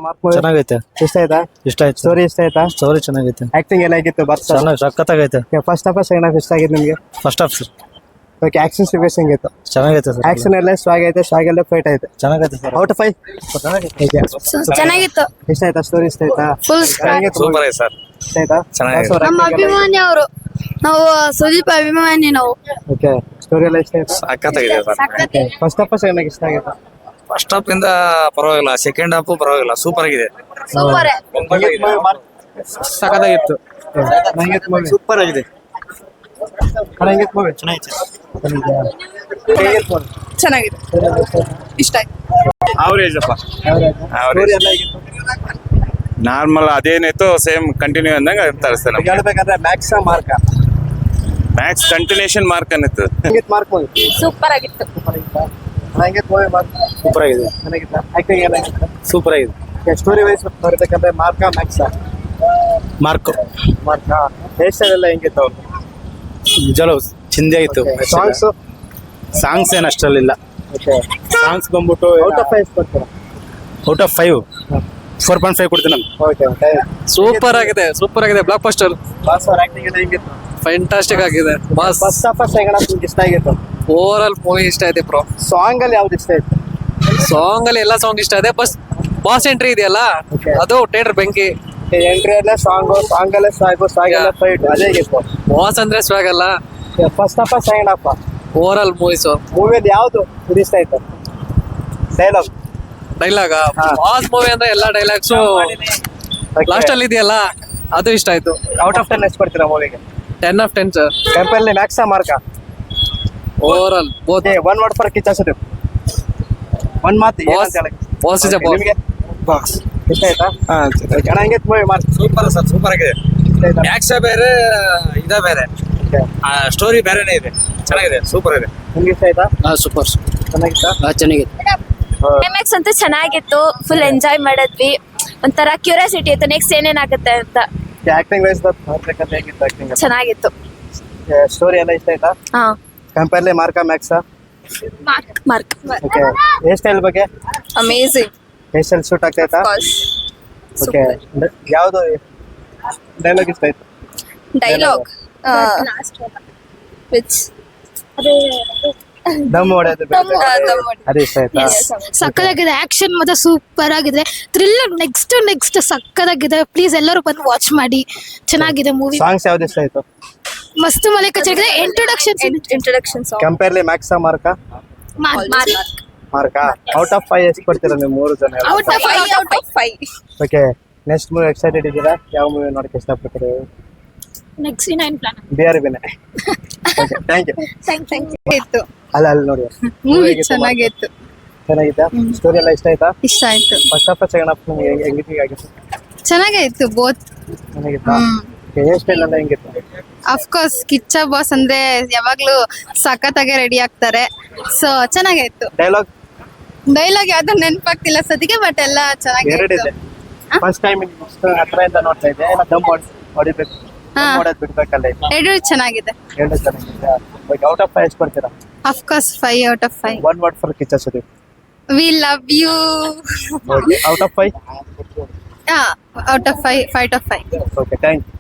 Mark movie ಚೆನ್ನಾಗೈತೆ. ಇಷ್ಟ ಆಯ್ತಾ? ಇಷ್ಟ ಆಯ್ತು. ಸ್ಟೋರಿ ಇಷ್ಟ ಆಯ್ತಾ? ಸ್ಟೋರಿ ಚೆನ್ನಾಗೈತೆ. ಆಕ್ಟಿಂಗ್ ಎಲ್ಲ ಆಗಿತ್ತು ಬರ್ತಾ ಚೆನ್ನಾಗಿ ಸಖತ್ತಾಗೈತೆ. ಫಸ್ಟ್ ಹಾಫ್ ಸೆಕೆಂಡ್ ಹಾಫ್ ಇಷ್ಟ ಆಗಿತ್ತು ನಿಮಗೆ? First half okay action sequence ಹೆಂಗಿತ್ತು? ಚೆನ್ನಾಗೈತೆ ಸರ್. ಆಕ್ಷನ್ ಎಲ್ಲ ಸ್ವಾಗ್ ಐತೆ, ಸ್ವಾಗ್ ಎಲ್ಲ ಫೈಟ್ ಐತೆ. ಚೆನ್ನಾಗೈತೆ ಸರ್. ಔಟ್ ಆಫ್ 5 ಚೆನ್ನಾಗಿತ್ತು. ಇಷ್ಟ ಆಯ್ತಾ? ಸ್ಟೋರಿ ಇಷ್ಟ ಆಯ್ತಾ? ಫುಲ್ ಸೂಪರ್ ಐತೆ ಸರ್. ಇಷ್ಟ ಆಯ್ತಾ? ಚೆನ್ನಾಗಿದೆ. ನಮ್ಮ ಅಭಿಮಾನಿ ಅವರು. ನಾವು ಸುದೀಪ್ ಅಭಿಮಾನಿ ನಾವು. ಓಕೆ ಸ್ಟೋರಿ ಎಲ್ಲ ಇಷ್ಟ ಆಯ್ತಾ? ಸಖತ್ತಾಗಿದೆ sir. First half second half ಇಷ್ಟ ಆಗಿತ್ತು? ಫಸ್ಟ್ ಹಾಫ್ ಇಂದ ಪರವಾಗಿಲ್ಲ, ಸೆಕೆಂಡ್ ಹಾಫ್ ಪರವಾಗಿಲ್ಲ, ಸೂಪರ್ ಆಗಿದೆ. ಸೂಪರ್. ಸಖತ್ತಾಗಿತ್ತು. ಸೂಪರ್ ಆಗಿದೆ. ಚೆನ್ನಾಗಿದೆ. ಇಷ್ಟ ಆಯ್ತು. ಅವರೇಜ್ ಅಪ್ಪ, ನಾರ್ಮಲ್ ಅದೇನಿತ್ತು ಸೇಮ್ ಕಂಟಿನ್ಯೂ ಅಂದಂಗ ತರಿಸ್ತಾನೆ. ಹೇಳ್ಬೇಕಂದ್ರೆ ಮ್ಯಾಕ್ಸ್ ಮಾರ್ಕ್ ಮ್ಯಾಕ್ಸ್ ಕಂಟಿನ್ಯೂಷನ್ ಮಾರ್ಕ್ ಅನ್ನಿತ್ತು. ಮಾರ್ಕ್ ಸೂಪರ್ ಆಗಿತ್ತು. ಸೂಪರ್ ಆಗಿದೆ. ಚೆನ್ನಾಗಿತ್ತ? ಆಕ್ಟಿಂಗ್ ಎಲ್ಲ ಸೂಪರ್ ಆಗಿದೆ. ಸ್ಟೋರಿ ವೈಸ್ ಬರ್ಬೇಕಂದ್ರೆ ಮಾರ್ಕ ಮ್ಯಾಕ್ಸ್ ಮಾರ್ಕ್ ಮಾರ್ಕ ಹೇರ್ ಸ್ಟೈಲ್ ಎಲ್ಲ ಹೆಂಗಿತ್ತು ಅವ್ರು? ನಿಜವೂ ಚಿಂದಿ ಆಯ್ತು. ಸಾಂಗ್ಸ್ ಏನು ಅಷ್ಟರಲ್ಲಿಲ್ಲ. ಸಾಂಗ್ಸ್ ಬಂದ್ಬಿಟ್ಟು ಔಟ್ ಆಫ್ 5 ಕೊಡ್ತೀರಾ? ಔಟ್ ಆಫ್ 5 4.5 ಕೊಡ್ತೀನಿ ನಾನು. ಓಕೆ ಸೂಪರ್ ಆಗಿದೆ, ಸೂಪರ್ ಆಗಿದೆ. ಬ್ಲಾಕ್ ಬಸ್ಟರ್ ಬಾಸ್ ಅವ್ರ ಆಕ್ಟಿಂಗ್ ಎಲ್ಲ ಹೆಂಗಿತ್ತು? ಫ್ಯಾಂಟಾಸ್ಟಿಕ್ ಆಗಿದೆ. Boss first half second half ನಿಮ್ಗೆ ಇಷ್ಟ ಆಗಿತ್ತು? ಓವರ್ ಆಲ್ ಮೂವಿ ಇಷ್ಟ ಆಯ್ತು ಬ್ರೋ. ಸಾಂಗ್ ಅಲ್ಲಿ ಯಾವ್ದು ಇಷ್ಟ ಆಯ್ತು? ಸಾಂಗ್ ಅಲ್ಲಿ ಎಲ್ಲ ಸಾಂಗ್ ಇಷ್ಟ ಇದೆ. ಬಾಸ್ ಎಂಟ್ರಿ ಇದೆಯಲ್ಲ, Okay. ಅದು ಥಿಯೇಟರ್ ಬೆಂಕಿ. ಎಂಟ್ರಿ ಎಲ್ಲ ಸಾಂಗ್ ಅಲ್ಲೇ ಸಾಗ್ ಎಲ್ಲ ಫೈಟ್ ಅದೇ ಆಗಿತ್ತು. ಬಾಸ್ ಅಂದ್ರೆ ಸ್ವಾಗ್ ಅಲ್ಲ. First half second half over all movies. ಮೂವಿಯಲ್ಲಿ ಯಾವ್ದು ಇಷ್ಟ ಆಯ್ತು? ಡೈಲಾಗ್ ಡೈಲಾಗ ಹಾ. ಬಾಸ್ ಮೂವಿ ಅಂದ್ರೆ ಎಲ್ಲ ಡೈಲಾಗ್ಸು ಲಾಸ್ಟ್ ಅಲ್ಲಿ ಇದೆಯಲ್ಲ, ಅದು ಇಷ್ಟ ಆಯ್ತು. ಔಟ್ ಆಫ್ 10 ಎಷ್ಟು ಕೊಡ್ತೀರಾ ಮೂವಿಗೆ? 10 of 10 ಸರ್. ಟೆಂಪಲ್ Max Mark over all both. One word for Kiccha Sudeep. ಒಂದ್ ಮಾತು boss is a boss. Boss ಇಷ್ಟ ಆಯ್ತಾ? ಅಣ್ಣ ಹೆಂಗಿತ್ತು movie Mark? Super sir, super ಆಗಿದೆ. ಆಕ್ಷನ್ ಬೇರೆ, ಇದ ಬೇರೆ, ಸ್ಟೋರಿ ಬೇರೆನೇ ಇದೆ. ಚೆನ್ನಾಗಿದೆ, ಸೂಪರ್ ಇದೆ. ನಿಮ್ಗೆ ಇಷ್ಟ ಆಯ್ತಾ? ಸೂಪರ್ ಚೆನ್ನಾಗಿತ್ತಾ? ಚೆನ್ನಾಗಿದೆ. ಕ್ಲೈಮ್ಯಾಕ್ಸ್ ಅಂತೂ ಚೆನ್ನಾಗಿತ್ತು. ಫುಲ್ ಎಂಜಾಯ್ ಮಾಡಿದ್ವಿ. ಒಂಥರ ಕ್ಯೂರಿಯಾಸಿಟಿ ಇತ್ತು ನೆಕ್ಸ್ಟ್ ಏನೇನಾಗುತ್ತೆ ಅಂತ. ಆಕ್ಟಿಂಗ್ ವೈಸ್ ಬರ್ಬೇಕಂತ ಹೇಗಿತ್ತು ಆಕ್ಟಿಂಗ್? ಚೆನ್ನಾಗಿತ್ತು. ಸ್ಟೋರಿ ಎಲ್ಲ ಇಷ್ಟ ಆಯ್ತಾ? ಹಾ ಕಂಪೇರ್ಲಿ ಮಾರ್ಕ ಮ್ಯಾಕ್ಸಾ? ಮಾರ್ಕ್ ಓಕೆ ಹೇರ್ ಸ್ಟೈಲ್ ಬಗ್ಗೆ? ಅಮೇಜಿಂಗ್. ಹೇರ್ ಸ್ಟೈಲ್ ಸೂಟ್ ಆಗ್ತೈತಾ? ಓಕೆ ಯಾವುದು ಡೈಲಾಗ್ ಇಷ್ಟ ಆಯ್ತು? ಡೈಲಾಗ್ ವಿಚ್ ದಮ್ ಹೊಡೆಯೋದು ಅದು ಇಷ್ಟ ಆಯ್ತಾ? ಸಕ್ಕದಾಗಿದೆ. ಆಕ್ಷನ್ ಮತ್ತೆ ಸೂಪರ್ ಆಗಿದೆ. ಥ್ರಿಲ್ಲರ್ ನೆಕ್ಸ್ಟ್ ಸಕ್ಕದಾಗಿದೆ. ಪ್ಲೀಸ್ ಎಲ್ಲರೂ ಬಂದು ವಾಚ್ ಮಾಡಿ. ಚೆನ್ನಾಗಿದೆ ಮೂವಿ. ಸಾಂಗ್ಸ್ ಯಾವ್ದು ಇಷ್ಟ ಆಯ್ತು? ಮಸ್ತ್ ಮಲೈಕ ಚೆನ್ನಾಗಿದೆ. Introduction song. ಕಂಪೇರ್ಲಿ ಮ್ಯಾಕ್ಸಾ ಮಾರ್ಕ? ಮಾರ್ಕ ಔಟ್ ಆಫ್ 5 ಎಷ್ಟು ಕೊಡ್ತೀರಾ ನೀವು ಮೂರು ಜನ? Out of 5. Okay next movie excited ಇದ್ದೀರಾ? ಯಾವ ಮೂವಿ ನೋಡಕ್ಕೆ ಇಷ್ಟಪಡ್ತೀರಾ? Next 9 plan. ಬಿಆರ್ಬಿನೇ. Okay thank you. ಇತ್ತು ಅಲ್ಲಿ ನೋಡಿ ಮೂವಿ ಚೆನ್ನಾಗಿತ್ತು. ಚೆನ್ನಾಗಿತ್ತಾ? ಸ್ಟೋರಿ ಎಲ್ಲ ಇಷ್ಟ ಆಯ್ತಾ? ಇಷ್ಟ ಆಯ್ತು. ಫಸ್ಟ್ ಹಾಫ್ ಸೆಕೆಂಡ್ ಹಾಫ್ ನಿಮಗೆ ಹೆಂಗಿತ್ತು? ಆಗಿತ್ತು ಚೆನ್ನಾಗಿತ್ತು ಬೋತ್. ಚೆನ್ನಾಗಿತ್ತಾ? ಹೇರ್ ಸ್ಟೈಲ್ ಎಲ್ಲ ಹೆಂಗಿತ್ತು? ಅಫ್ಕೋರ್ಸ್ ಕಿಚ್ಚ ಬಾಸ್ ಅಂದ್ರೆ ಯಾವಾಗ್ಲೂ ಸಖತ್ತಾಗಿ ರೆಡಿ ಆಗ್ತಾರೆ. ಸೊ ಚೆನ್ನಾಗಿತ್ತು. ಡೈಲಾಗ್ ಯಾವ್ದು ನೆನಪಾಗ್ತಿಲ್ಲ ಸದ್ಯಕ್ಕೆ, ಬಟ್ ಎಲ್ಲ ಎರಡಿದೆ. ಚೆನ್ನಾಗಿತ್ತು. ಫಸ್ಟ್ ಟೈಮ್ ಹತ್ರದಿಂದ ನೋಡ್ತಾ ಇದ್ದೆ, ಇಲ್ಲ ದಮ್ ಹೊಡಿಬೇಕು, ಹೊಡೆದ್ ಬಿಡ್ಬೇಕಲ್ಲ ಇದು? ಎರಡು ಚೆನ್ನಾಗಿದೆ. ಎರಡು ಚೆನ್ನಾಗಿದೆ. ಔಟ್ ಆಫ್ 5 ಎಷ್ಟು ಕೊಡ್ತೀರಾ? Of course 5 out of 5. One word for Kiccha Sudeep. We love you. Out of 5? out of 5. 5 out of 5. Okay thank you.